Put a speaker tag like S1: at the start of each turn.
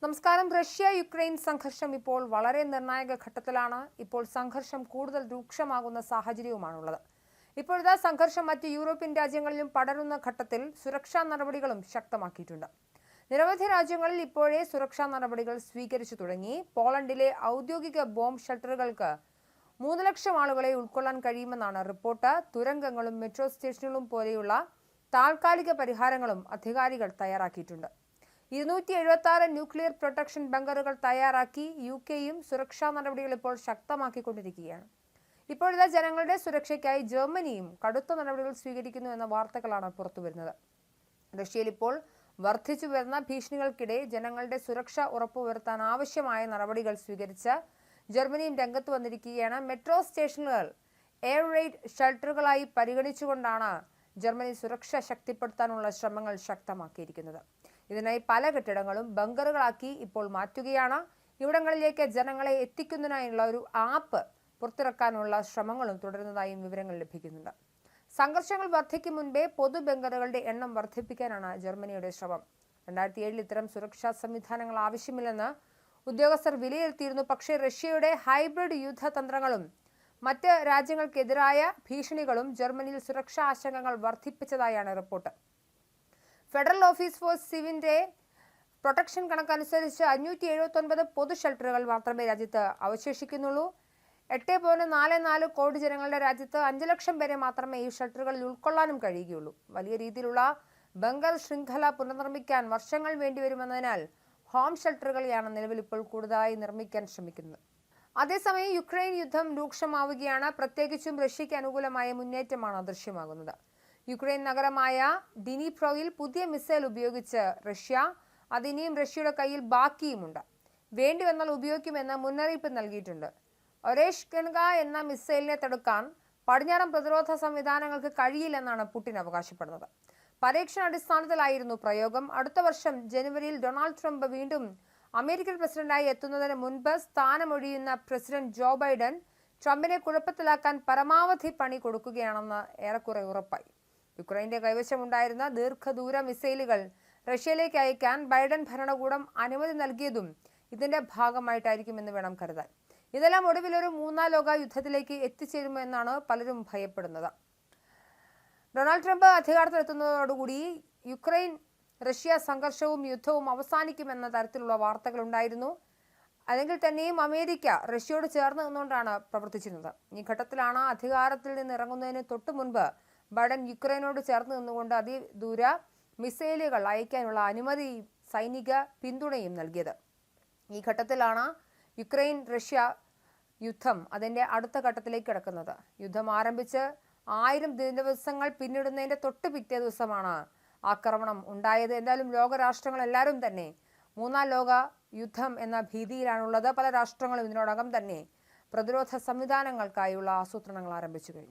S1: നമസ്കാരം. റഷ്യ-യുക്രൈൻ സംഘർഷം ഇപ്പോൾ വളരെ നിർണായക ഘട്ടത്തിലാണ്. ഇപ്പോൾ സംഘർഷം കൂടുതൽ രൂക്ഷമാകുന്ന സാഹചര്യവുമാണുള്ളത്. ഇപ്പോഴത്തെ സംഘർഷം മറ്റ് യൂറോപ്യൻ രാജ്യങ്ങളിലും പടരുന്ന ഘട്ടത്തിൽ സുരക്ഷാ നടപടികളും ശക്തമാക്കിയിട്ടുണ്ട്. നിരവധി രാജ്യങ്ങളിൽ ഇപ്പോഴേ സുരക്ഷാ നടപടികൾ സ്വീകരിച്ചു തുടങ്ങി. പോളണ്ടിലെ ഔദ്യോഗിക ബോംബ് ഷെൽട്ടറുകൾക്ക് 3 ലക്ഷം ആളുകളെ ഉൾക്കൊള്ളാൻ കഴിയുമെന്നാണ് റിപ്പോർട്ട്. തുരങ്കങ്ങളും മെട്രോ സ്റ്റേഷനുകളും പോലെയുള്ള താൽക്കാലിക പരിഹാരങ്ങളും അധികാരികൾ തയ്യാറാക്കിയിട്ടുണ്ട്. 276 ന്യൂക്ലിയർ പ്രൊട്ടക്ഷൻ ബങ്കറുകൾ തയ്യാറാക്കി യുകെയും സുരക്ഷാ നടപടികൾ ഇപ്പോൾ ശക്തമാക്കിക്കൊണ്ടിരിക്കുകയാണ്. ഇപ്പോഴത്തെ ജനങ്ങളുടെ സുരക്ഷയ്ക്കായി ജർമ്മനിയും കടുത്ത നടപടികൾ സ്വീകരിക്കുന്നു എന്ന വാർത്തകളാണ് പുറത്തുവരുന്നത്. റഷ്യയിൽ ഇപ്പോൾ വർദ്ധിച്ചു വരുന്ന ഭീഷണികൾക്കിടെ ജനങ്ങളുടെ സുരക്ഷ ഉറപ്പുവരുത്താൻ ആവശ്യമായ നടപടികൾ സ്വീകരിച്ച് ജർമ്മനിയും രംഗത്ത് വന്നിരിക്കുകയാണ്. മെട്രോ സ്റ്റേഷനുകൾ എയർ റെയ്ഡ് ഷെൽട്ടറുകളായി പരിഗണിച്ചുകൊണ്ടാണ് ജർമ്മനി സുരക്ഷ ശക്തിപ്പെടുത്താനുള്ള ശ്രമങ്ങൾ ശക്തമാക്കിയിരിക്കുന്നത്. ഇതിനായി പല കെട്ടിടങ്ങളും ബങ്കറുകളാക്കി ഇപ്പോൾ മാറ്റുകയാണ്. ഇവിടങ്ങളിലേക്ക് ജനങ്ങളെ എത്തിക്കുന്നതിനായുള്ള ഒരു ആപ്പ് പുറത്തിറക്കാനുള്ള ശ്രമങ്ങളും തുടരുന്നതായും വിവരങ്ങൾ ലഭിക്കുന്നുണ്ട്. സംഘർഷങ്ങൾ വർദ്ധിക്കും മുൻപേ പൊതു ബങ്കറുകളുടെ എണ്ണം വർദ്ധിപ്പിക്കാനാണ് ജർമ്മനിയുടെ ശ്രമം. 2007 ഇത്തരം സുരക്ഷാ സംവിധാനങ്ങൾ ആവശ്യമില്ലെന്ന് ഉദ്യോഗസ്ഥർ വിലയിരുത്തിയിരുന്നു. പക്ഷേ റഷ്യയുടെ ഹൈബ്രിഡ് യുദ്ധതന്ത്രങ്ങളും മറ്റ് രാജ്യങ്ങൾക്കെതിരായ ഭീഷണികളും ജർമ്മനിയിൽ സുരക്ഷാ ആശങ്കകൾ വർദ്ധിപ്പിച്ചതായാണ് റിപ്പോർട്ട്. ഫെഡറൽ ഓഫീസ് ഫോർ സിവിലിന്റെ പ്രൊട്ടക്ഷൻ കണക്കനുസരിച്ച് 579 പൊതു ഷെൽട്ടറുകൾ മാത്രമേ രാജ്യത്ത് അവശേഷിക്കുന്നുള്ളൂ. 8.44 കോടി ജനങ്ങളുടെ രാജ്യത്ത് 5 ലക്ഷം പേരെ മാത്രമേ ഈ ഷെൽട്ടറുകളിൽ ഉൾക്കൊള്ളാനും കഴിയുകയുള്ളൂ. വലിയ രീതിയിലുള്ള ബങ്കർ ശൃംഖല പുനർനിർമ്മിക്കാൻ വർഷങ്ങൾ വേണ്ടിവരുമെന്നതിനാൽ ഹോം ഷെൽട്ടറുകളെയാണ് നിലവിൽ ഇപ്പോൾ കൂടുതലായി നിർമ്മിക്കാൻ ശ്രമിക്കുന്നത്. അതേസമയം യുക്രൈൻ യുദ്ധം രൂക്ഷമാവുകയാണ്. പ്രത്യേകിച്ചും റഷ്യയ്ക്ക് അനുകൂലമായ മുന്നേറ്റമാണ് ദൃശ്യമാകുന്നത്. യുക്രൈൻ നഗരമായ ഡിനിപ്രോയിൽ പുതിയ മിസൈൽ ഉപയോഗിച്ച് റഷ്യ. അതിനിയും റഷ്യയുടെ കയ്യിൽ ബാക്കിയുമുണ്ട്. വേണ്ടിവന്നാൽ ഉപയോഗിക്കുമെന്ന് മുന്നറിയിപ്പ് നൽകിയിട്ടുണ്ട്. ഒരേഷ്കൻക എന്ന മിസൈലിനെ തടുക്കാൻ പടിഞ്ഞാറൻ പ്രതിരോധ സംവിധാനങ്ങൾക്ക് കഴിയില്ലെന്നാണ് പുടിൻ അവകാശപ്പെടുന്നത്. പരീക്ഷണാടിസ്ഥാനത്തിലായിരുന്നു പ്രയോഗം. അടുത്ത വർഷം ജനുവരിയിൽ ഡൊണാൾഡ് ട്രംപ് വീണ്ടും അമേരിക്കൻ പ്രസിഡന്റായി എത്തുന്നതിന് മുൻപ് സ്ഥാനമൊഴിയുന്ന പ്രസിഡന്റ് ജോ ബൈഡൻ ട്രംപിനെ കുഴപ്പത്തിലാക്കാൻ പരമാവധി പണി കൊടുക്കുകയാണെന്ന് ഏറെക്കുറെ ഉറപ്പായി. യുക്രൈന്റെ കൈവശമുണ്ടായിരുന്ന ദീർഘദൂര മിസൈലുകൾ റഷ്യയിലേക്ക് അയക്കാൻ ബൈഡൻ ഭരണകൂടം അനുമതി നൽകിയതും ഇതിന്റെ ഭാഗമായിട്ടായിരിക്കുമെന്ന് വേണം കരുതാൻ. ഇതെല്ലാം ഒടുവിൽ ഒരു 3ാം ലോക യുദ്ധത്തിലേക്ക് എത്തിച്ചേരുമെന്നാണ് പലരും ഭയപ്പെടുന്നത്. ഡൊണാൾഡ് ട്രംപ് അധികാരത്തിലെത്തുന്നതോടുകൂടി യുക്രൈൻ റഷ്യ സംഘർഷവും യുദ്ധവും അവസാനിക്കുമെന്ന തരത്തിലുള്ള വാർത്തകൾ ഉണ്ടായിരുന്നു. അല്ലെങ്കിൽ തന്നെയും അമേരിക്ക റഷ്യയോട് ചേർന്ന് നിന്നുകൊണ്ടാണ് പ്രവർത്തിച്ചിരുന്നത്. ഈ ഘട്ടത്തിലാണ് അധികാരത്തിൽ നിന്ന് ഇറങ്ങുന്നതിന് തൊട്ടു മുൻപ് ബൈഡൻ യുക്രൈനോട് ചേർന്ന് നിന്നുകൊണ്ട് അതിദൂര മിസൈലുകൾ അയക്കാനുള്ള അനുമതി സൈനിക പിന്തുണയും നൽകിയത്. ഈ ഘട്ടത്തിലാണ് യുക്രൈൻ റഷ്യ യുദ്ധം അതിൻ്റെ അടുത്ത ഘട്ടത്തിലേക്ക് കിടക്കുന്നത്. യുദ്ധം ആരംഭിച്ച് 1000 ദിവസങ്ങൾ പിന്നിടുന്നതിൻ്റെ തൊട്ട് പിറ്റേ ദിവസമാണ് ആക്രമണം ഉണ്ടായത്. എന്തായാലും ലോകരാഷ്ട്രങ്ങൾ എല്ലാവരും തന്നെ 3ാം ലോക യുദ്ധം എന്ന ഭീതിയിലാണുള്ളത്. പല രാഷ്ട്രങ്ങളും ഇതിനോടകം തന്നെ പ്രതിരോധ സംവിധാനങ്ങൾക്കായുള്ള ആസൂത്രണങ്ങൾ ആരംഭിച്ചു കഴിഞ്ഞു.